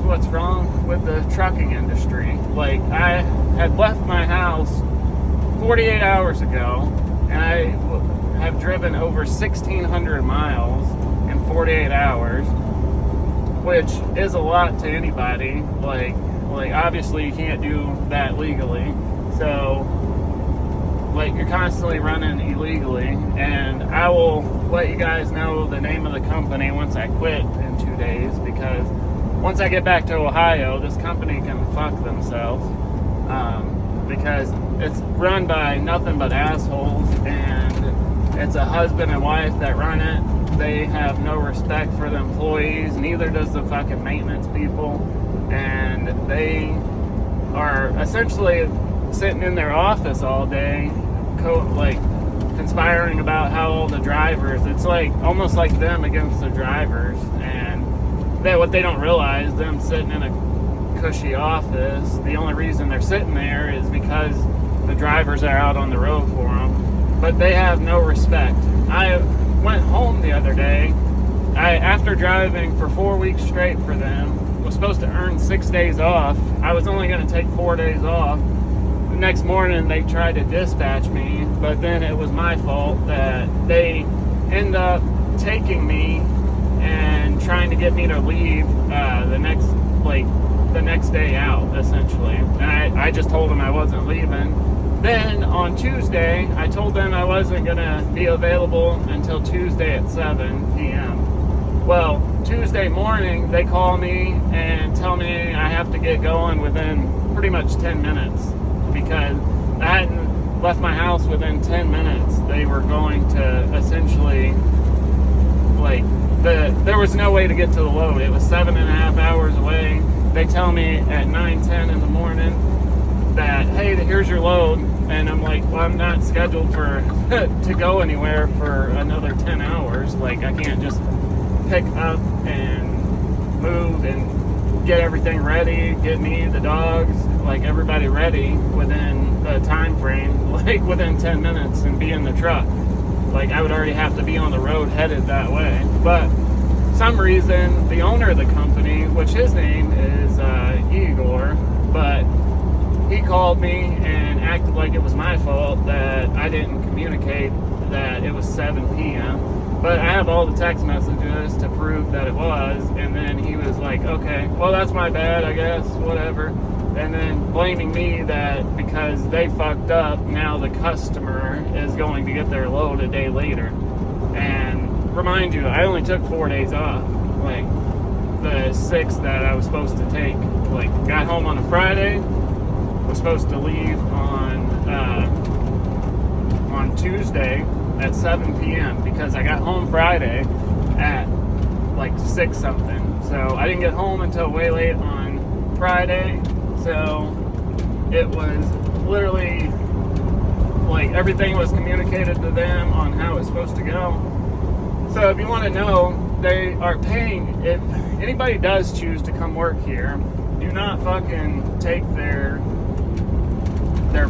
what's wrong with the trucking industry. Like, I had left my house 48 hours ago, and I have driven over 1,600 miles in 48 hours, which is a lot to anybody. Like obviously you can't do that legally, so like you're constantly running illegally. And I will let you guys know the name of the company once I quit in 2 days, because once I get back to Ohio, this company can fuck themselves, because it's run by nothing but assholes, and it's a husband and wife that run it. They have no respect for the employees, neither does the fucking maintenance people, and they are essentially sitting in their office all day, conspiring about how all the drivers, it's like almost like them against the drivers. And what they don't realize, them sitting in a cushy office, the only reason they're sitting there is because the drivers are out on the road for them, but they have no respect. I went home the other day, after driving for 4 weeks straight for them, was supposed to earn 6 days off. I was only going to take 4 days off. The next morning they tried to dispatch me, but then it was my fault that they end up taking me and trying to get me to leave the next day out, essentially. And I just told them I wasn't leaving. Then on Tuesday, I told them I wasn't going to be available until Tuesday at 7 p.m. Well, Tuesday morning, they call me and tell me I have to get going within pretty much 10 minutes, because I hadn't left my house within 10 minutes. They were going to essentially, there was no way to get to the load. It was 7.5 hours away. They tell me at 9:10 in the morning that, hey, here's your load. And I'm like, well, I'm not scheduled to go anywhere for another 10 hours. Like, I can't just pick up and move and get everything ready, get me, the dogs, everybody ready within the time frame, within 10 minutes, and be in the truck. I would already have to be on the road headed that way. But some reason, the owner of the company, which his name is Igor, but he called me and acted like it was my fault that I didn't communicate that it was 7 p.m. But I have all the text messages to prove that it was. And then he was like, okay, well, that's my bad, I guess, whatever. And then blaming me that because they fucked up, now the customer is going to get their load a day later. And remind you, I only took 4 days off. The 6 that I was supposed to take. Got home on a Friday, was supposed to leave on Tuesday at 7 p.m. because I got home Friday at 6 something. So I didn't get home until way late on Friday. So it was literally everything was communicated to them on how it's supposed to go. So if you want to know, they are paying, if anybody does choose to come work here, do not fucking take their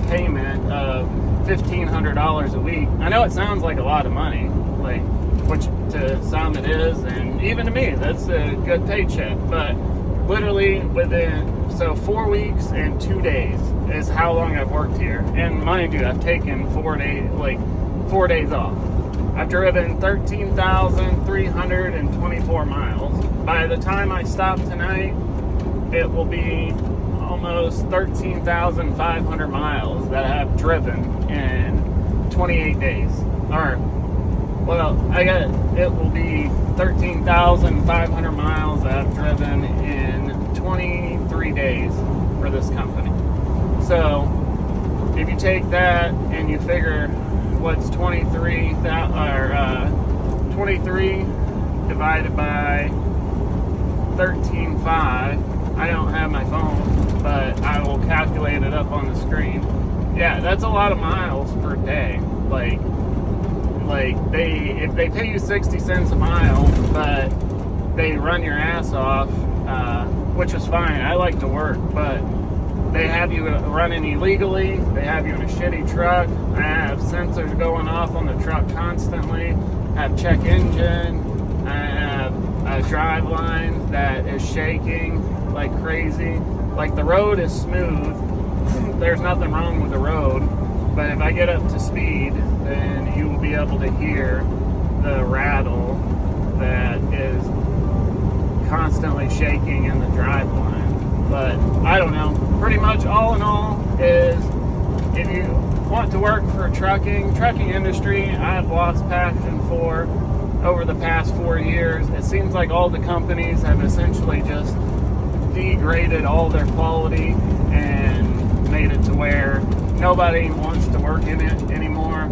payment of $1,500 a week. I know it sounds like a lot of money, which to some it is, and even to me, that's a good paycheck. But literally so 4 weeks and 2 days is how long I've worked here. And mind you, I've taken 4 days off. I've driven 13,324 miles. By the time I stop tonight, it will be almost 13,500 miles that I have driven in 28 days. It will be 13,500 miles that I've driven in 23 days for this company. So if you take that and you figure what's 23 divided by 13.5, I don't have my phone, but I will calculate it up on the screen. Yeah, that's a lot of miles per day. If they pay you 60 cents a mile, but they run your ass off, which is fine. I like to work, but they have you running illegally. They have you in a shitty truck. I have sensors going off on the truck constantly. I have check engine. I have a drive line that is shaking like crazy. Like, the road is smooth. There's nothing wrong with the road. But if I get up to speed, then you will be able to hear the rattle that is constantly shaking in the drive line. But I don't know. Pretty much all in all is, if you want to work for trucking industry, I have lost passion for over the past 4 years. It seems like all the companies have essentially just degraded all their quality and made it to where nobody wants to work in it anymore.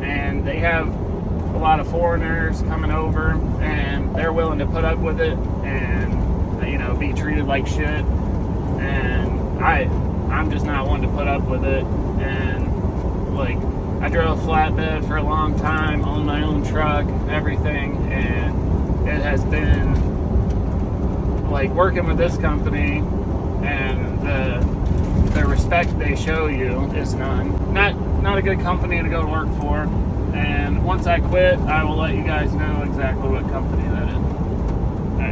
And they have a lot of foreigners coming over, and they're willing to put up with it and, you know, be treated like shit. And I'm just not one to put up with it. And like, I drove flatbed for a long time, owned my own truck, everything, and it has been like working with this company, and the respect they show you is none. Not a good company to go to work for. And once I quit, I will let you guys know exactly what company that is.